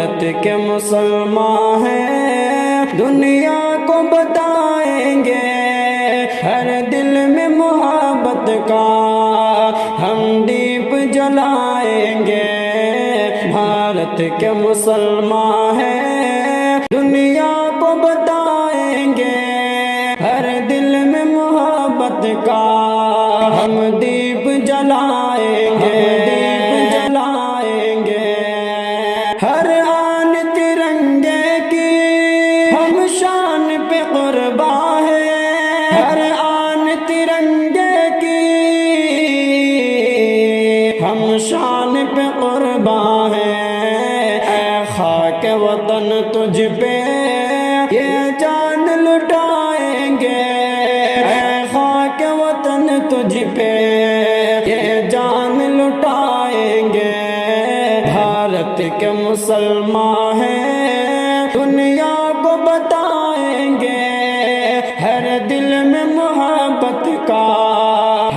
بھارت کے مسلمان ہیں دنیا کو بتائیں گے، ہر دل میں محبت کا ہم دیپ جلائیں گے۔ بھارت کے مسلمان ہیں دنیا کو بتائیں گے، ہر دل میں محبت کا ہم دیپ جلائیں گے، دیپ جلائیں گے۔ ہر آن ترنگے کی ہم شان پہ قربان ہیں، ہر آن ترنگے کی ہم شان پہ قربان ہیں۔ اے خاک وطن تجھ پہ یہ جان لٹائیں گے، اے خاک وطن تجھ پہ یہ جان لٹائیں گے۔ بھارت کے مسلمان ہیں دنیا کو بتائیں گے، ہر دل میں محبت کا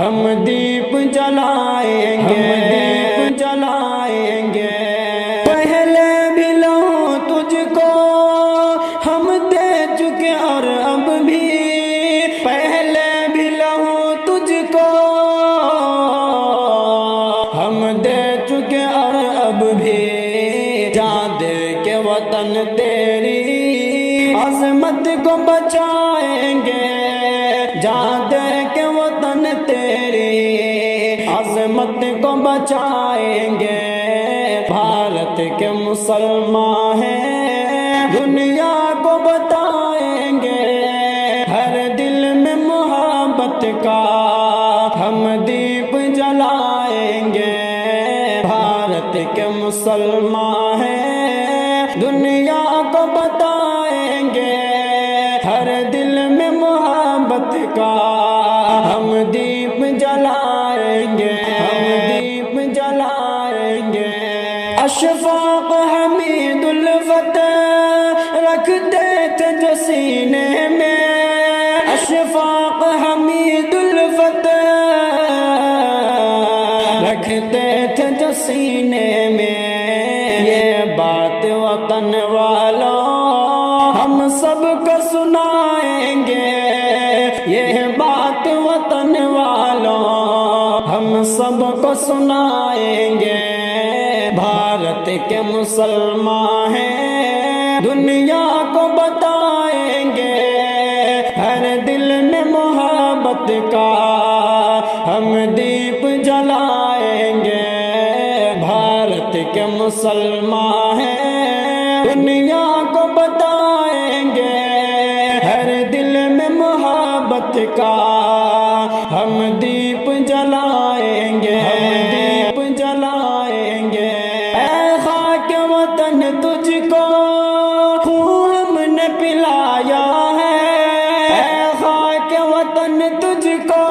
ہم دیپ جلائیں گے، دیپ جلائیں گے۔ پہلے بھی لو تجھ کو ہم دے چکے اور اب بھی، پہلے بھی لو تجھ کو ہم دے چکے اور اب بھی، جان دے کے وطن تیری عظمت کو بچائیں گے، جان دے کے وطن تیری عظمت کو بچائیں گے۔ بھارت کے مسلمان ہیں دنیا کو بتائیں گے، ہر دل میں محبت کا ہم دیپ جلائیں گے۔ بھارت کے مسلمان ہیں دنیا کو بتائیں گے، ہر دل میں محبت کا ہم دیپ جلائیں گے، ہم دیپ جلائیں گے۔ اشفاق حمید الفتح رکھتے تھے جو سینے میں، اشفاق حمید الفتح رکھتے تھے جو سینے میں۔ یہ بات وطن والوں ہم سب کو سنائیں گے، یہ بات وطن والوں ہم سب کو سنائیں گے۔ بھارت کے مسلمان ہیں دنیا کو بتائیں گے، ہر دل میں محبت کا ہم دیپ جلائیں گے۔ بھارت کے مسلمان ہیں دنیا کو بتائیں گے، ہر دل میں محبت کا ہم دیپ جلائیں گے، ہم دیپ جلائیں گے۔ اے خاک وطن تجھ کو خون ہم نے پلایا ہے، اے خاک وطن تجھ کو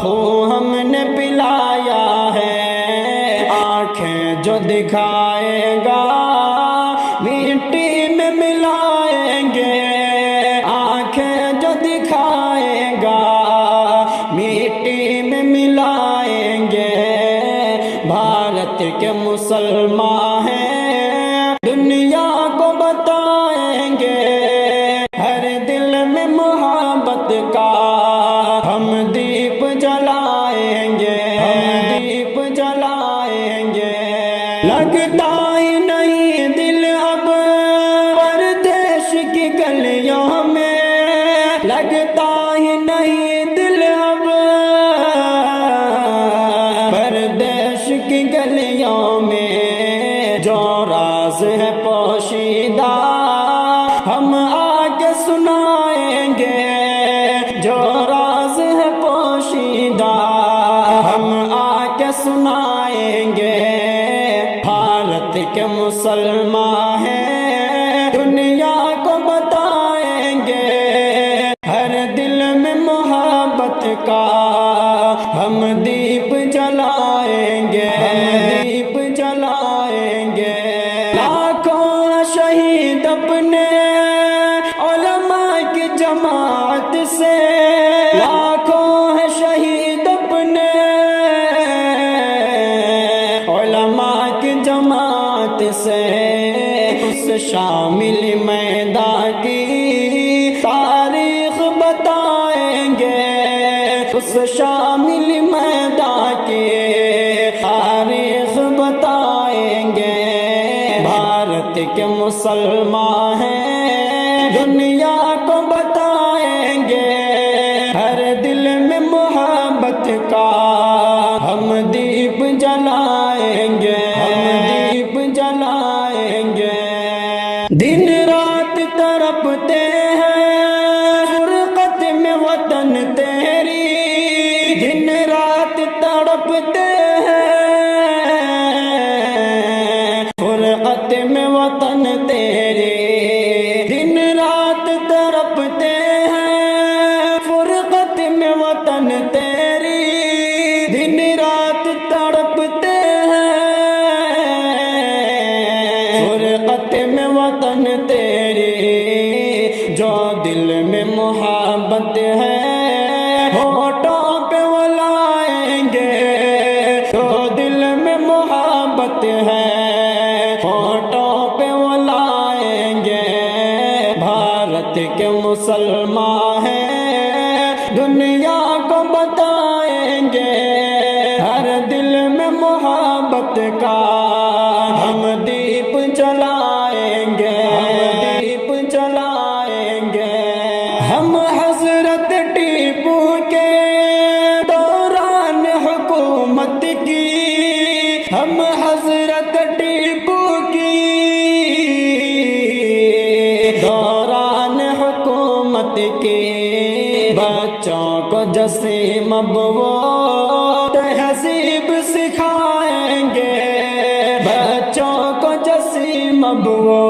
خون ہم نے پلایا ہے۔ آنکھیں جو دکھائے گا مٹی میں ملائیں گے، آنکھیں جو دکھائے گا مٹی میں ملائیں گے۔ بھارت کے مسلمان ہیں دنیا کو بتائیں گے، ہر دل میں محبت کا ہم دیپ جلائیں گے، ہم دیپ جلائیں گے۔ لگتا ہی نہیں دل اب پردیش کی گلیوں میں، لگتا ہی نہیں دل اب پردیش کی گلیوں میں۔ جو راز ہے پوشیدہ ہم آگے سنائیں گے، جو راز ہے پوشیدہ ہم آگے سنائیں گے۔ بھارت کے مسلمان ہیں دنیا کو بتائیں گے، ہر دل میں محبت کا ہم دیپ جلائیں گے، ہم دیپ جلائیں گے۔ لاکھوں شہید اپنے علماء کی جماعت سے، لاکھوں ہے شہید اپنے علماء کی جماعت اس شامل میدان کے تاریخ بتائیں گے۔ بھارت کے مسلمان ہیں دنیا کو بتائیں گے، ہر دل میں محبت کا ہم دیپ جلائیں گے، ہم دیپ جلائیں گے۔ دن رات تڑپتے ہیں فرقت میں وطن تیری، دن رات تڑپتے ہیں فرقت میں وطن تیری، دن رات تڑپتے ہیں فرقت میں وطن تیری، دن رات تڑپتے ہیں فرقت میں وطن تیری۔ جو دل میں محبت ہے ہونٹوں پہ وہ لائیں گے، جو دل میں محبت ہے ہونٹوں پہ وہ لائیں گے۔ بھارت کے مسلمان ہیں دنیا کو بتائیں گے، ہر دل میں محبت کا ہم دیپ جلائیں گے، ہم دیپ جلائیں گے۔ ہم حضرت ٹیپو کے دوران حکومت کی، ہم حضرت ٹیپو کی دوران حکومت کی، بچوں کو جسیم اب وہ تہذیب سکھائیں گے، بچوں کو جسیم اب وہ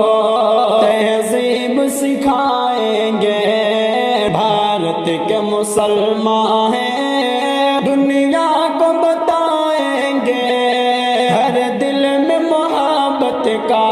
تہذیب سکھائیں گے۔ بھارت کے مسلمان ہیں دنیا کو بتائیں گے، ہر دل میں محبت کا